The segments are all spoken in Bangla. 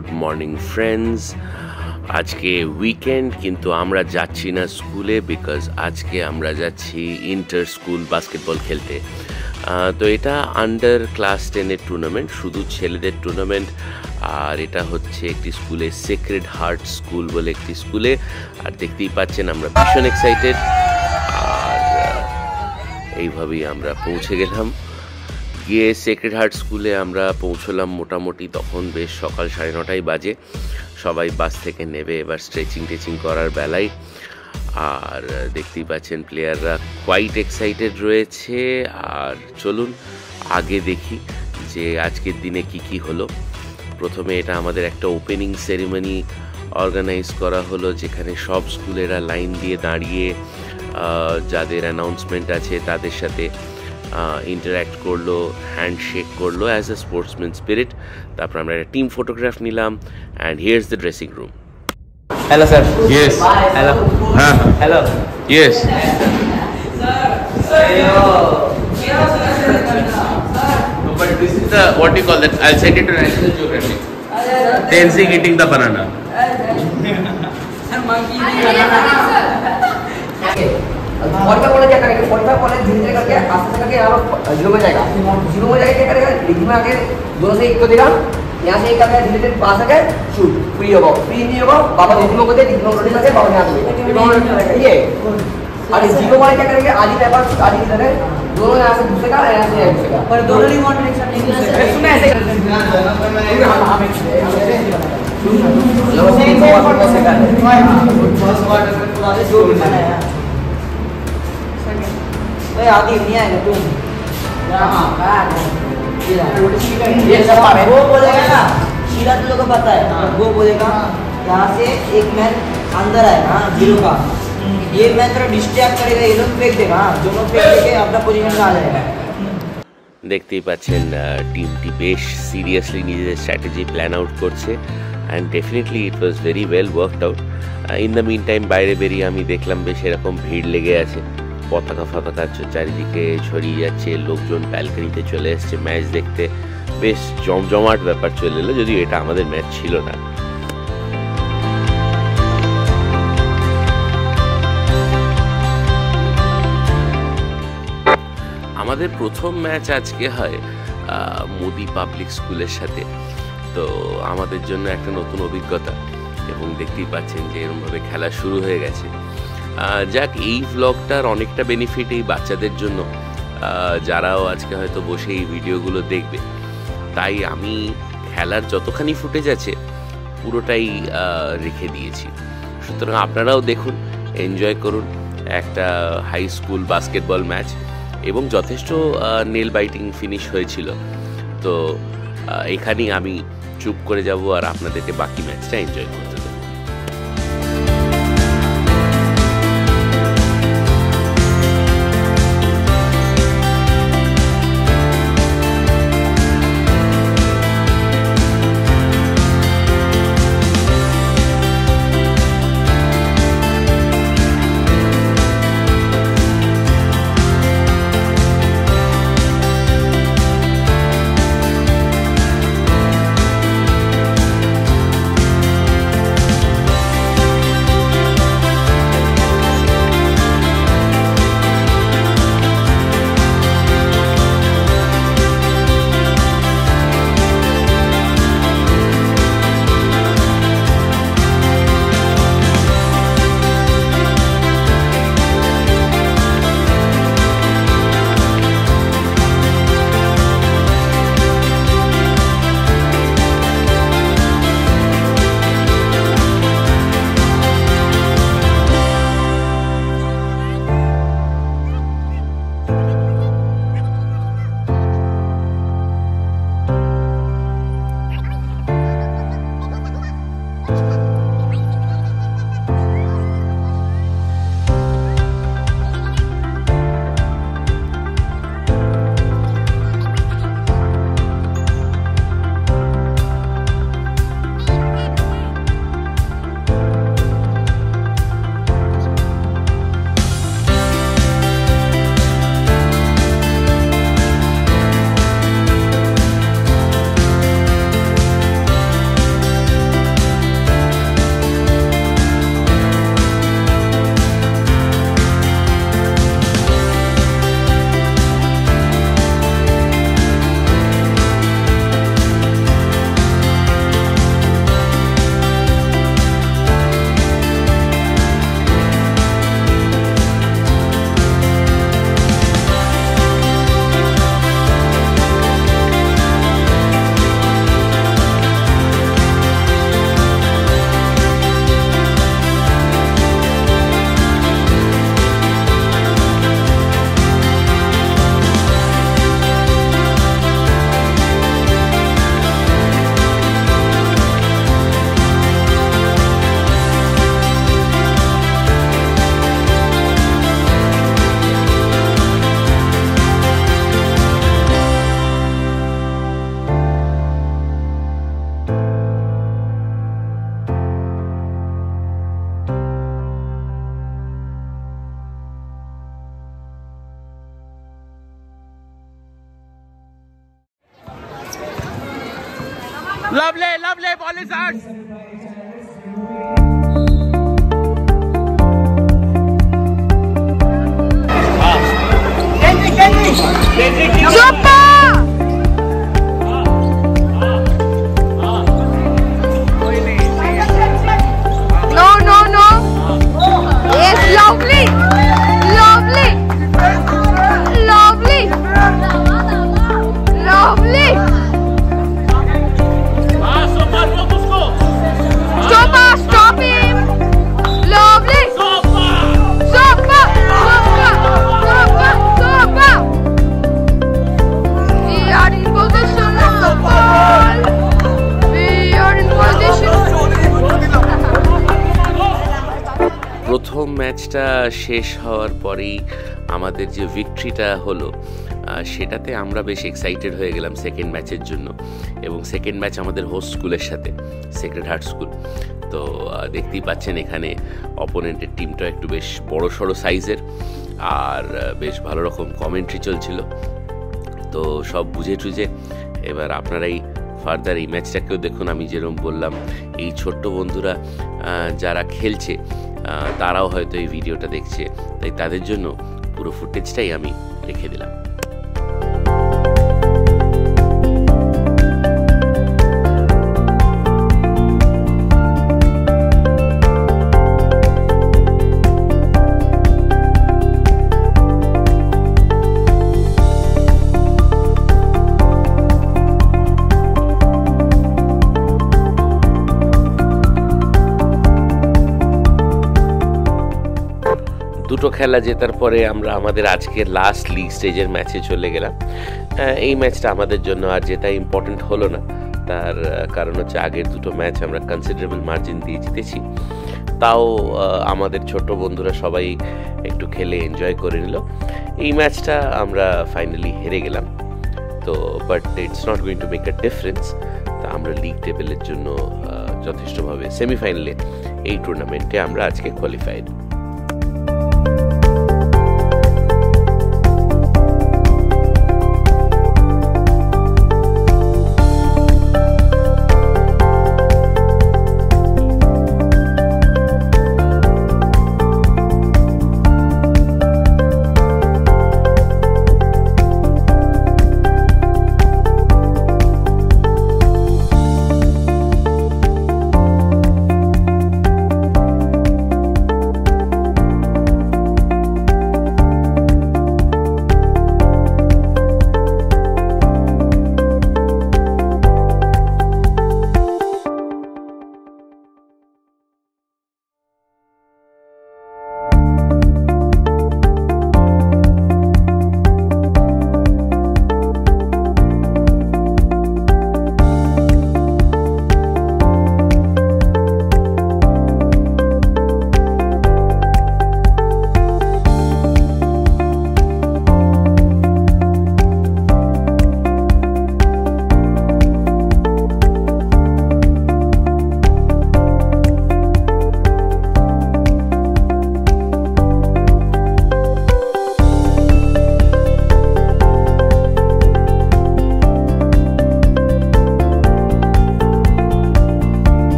Good morning friends. আজকে উইকেন্ড, কিন্তু আমরা যাচ্ছি না স্কুলে, বিকজ আজকে আমরা যাচ্ছি ইন্টার স্কুল বাস্কেটবল খেলতে। তো এটা আন্ডার ক্লাস 10-এর টুর্নামেন্ট, শুধু ছেলেদের টুর্নামেন্ট। আর এটা হচ্ছে একটি স্কুলে, সেক্রেড হার্ট স্কুল বলে একটি স্কুলে। আর দেখতেই পাচ্ছেন আমরা ভীষণ এক্সাইটেড। আর এইভাবেই আমরা পৌঁছে গেলাম। গিয়ে সেক্রেড হার্ট স্কুলে আমরা পৌঁছলাম মোটামুটি তখন বেশ সকাল 9:30 বাজে। সবাই বাস থেকে নেবে এবার স্ট্রেচিং করার বেলায়। আর দেখতেই পাচ্ছেন প্লেয়াররা কোয়াইট এক্সাইটেড রয়েছে। আর চলুন আগে দেখি যে আজকের দিনে কি হলো। প্রথমে এটা আমাদের একটা ওপেনিং সেরিমনি অর্গানাইজ করা হলো, যেখানে সব স্কুলেরা লাইন দিয়ে দাঁড়িয়ে যাদের অ্যানাউন্সমেন্ট আছে তাদের সাথে ইন্টারঅ্যাক্ট করলো, হ্যান্ডশেক করলো অ্যাজ এ স্পোর্টসম্যান স্পিরিট। তারপর আমরা একটা টিম ফটোগ্রাফ নিলাম। And here's the dressing room. Hello sir. Yes. Hello. Hello. Yes. But this is the what you call that? I'll send it to National Geographic. Tenzing eating the banana. Forty बोले क्या करेंगे, 45 बोले धीरे धीरे करके आस्ते करके यहाँ जीरो में जाएगा। जीरो में जाके क्या करेगा, रिंग में आके दोनों से एक को देगा, यहाँ से एक करके धीरे धीरे पास आके शूट फ्री होगा। फ्री नहीं होगा बाबा रिंग को दे, रिंग को रोटी करके बाबा यहाँ से ये। और जीरो वाले क्या करेंगे, आधी पेपर आधी इधर है, दोनों यहाँ से घुसेगा, यहाँ से घुसेगा, पर दोनों नहीं वांट डायरेक्शन नहीं घुसेगा। सुन ऐसे आदि नहीं आएगा तुम। ये सब वो बोलेगा ना, शीला तुम लोग को पता है, वो बोलेगा यहाँ से एक मैन अंदर आएगा जीरो का, ये मैन थोड़ा डिस्ट्रैक्ट करेगा, ये लोग फेंक देगा, दोनों फेंक देके अपना पोजीशन में आ जाएगा। দেখতেই পাচ্ছেন টিমটি বেশ সিরিয়াসলি নিজেদের স্ট্র্যাটেজি প্ল্যান আউট করছে। And definitely it was very well worked out. In the mean time বাইরে বেরিয়ে আমি দেখলাম বেশ এরকম ভিড় লেগে আছে, পতাকা চারিদিকে ছড়িয়ে যাচ্ছে, লোকজন ব্যালকনিতে চলে এসছে ম্যাচ দেখতে। বেশ জমজমাট ব্যাপার চলে এলো, যদিও এটা আমাদের ম্যাচ ছিল না। আমাদের প্রথম ম্যাচ আজকে হয় মোদি পাবলিক স্কুলের সাথে। তো আমাদের জন্য একটা নতুন অভিজ্ঞতা, এবং দেখতেই পাচ্ছেন যে এরকমভাবে খেলা শুরু হয়ে গেছে। যাক, এই ভ্লগটার অনেকটা বেনিফিট এই বাচ্চাদের জন্য, যারাও আজকে হয়তো বসে এই ভিডিওগুলো দেখবে। তাই আমি খেলার যতখানি ফুটেজ আছে পুরোটাই রেখে দিয়েছি। সুতরাং আপনারাও দেখুন, এনজয় করুন একটা হাই স্কুল বাস্কেটবল ম্যাচ। এবং যথেষ্ট নেল বাইটিং ফিনিশ হয়েছিল। তো এখানেই আমি চুপ করে যাব আর আপনাদেরকে বাকি ম্যাচটা এনজয় করতে দেব। Lovely, lovely, Polisards. প্রথম ম্যাচটা শেষ হওয়ার পরেই আমাদের যে ভিক্টরিটা হলো সেটাতে আমরা বেশ এক্সাইটেড হয়ে গেলাম সেকেন্ড ম্যাচের জন্য। এবং সেকেন্ড ম্যাচ আমাদের হোস্ট স্কুলের সাথে, সেক্রেড হার্ট স্কুল। তো দেখতেই পাচ্ছেন এখানে অপোনেন্টের টিমটা একটু বেশ বড় সড়ো সাইজের, আর বেশ ভালো রকম কমেন্ট্রি চলছিল। তো সব বুঝে টুঝে এবার আপনারাই ফার্দার এই ম্যাচটাকেও দেখুন। আমি যেরকম বললাম, এই ছোট্ট বন্ধুরা যারা খেলছে তারাও হয়তো এই ভিডিওটা দেখছে, তাই তাদের জন্য পুরো ফুটেজটাই আমি রেখে দিলাম। দুটো খেলা জেতার পরে আমরা আমাদের আজকের লাস্ট লিগ স্টেজের ম্যাচে চলে গেলাম। এই ম্যাচটা আমাদের জন্য আর জেতা ইম্পর্টেন্ট হলো না, তার কারণ হচ্ছে আগের দুটো ম্যাচ আমরা কনসিডারেবল মার্জিন দিয়ে জিতেছি। তাও আমাদের ছোট বন্ধুরা সবাই একটু খেলে এনজয় করে নিল। এই ম্যাচটা আমরা ফাইনালি হেরে গেলাম, তো but it's not going to make a difference. তা আমরা লিগ টেবিলের জন্য যথেষ্টভাবে সেমিফাইনালে এই টুর্নামেন্টে আমরা আজকে কোয়ালিফাইড।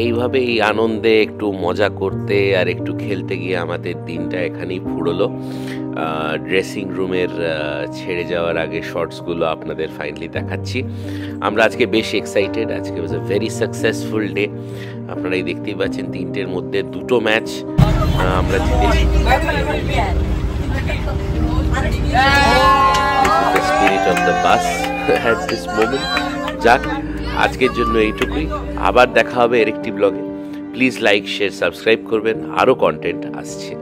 এইভাবে এই আনন্দে একটু মজা করতে আর একটু খেলতে গিয়ে আমাদের দিনটা এখানেই ফুরলো। ড্রেসিং রুমের ছেড়ে যাওয়ার আগে শর্টসগুলো আপনাদের ফাইনালি দেখাচ্ছি। আমরা আজকে বেশ এক্সাইটেড, আজকে ওয়াজ এ ভেরি সাকসেসফুল ডে। আপনারা এই দেখতেই পাচ্ছেন 3টের মধ্যে 2টো ম্যাচ আমরা জিতেছি। Spirit of the bus at this moment. যাক, আজকের জন্য এইটুকুই। আবার দেখা হবে আরেকটি ব্লগে। প্লিজ লাইক, শেয়ার, সাবস্ক্রাইব করবেন, আরও কন্টেন্ট আসছে।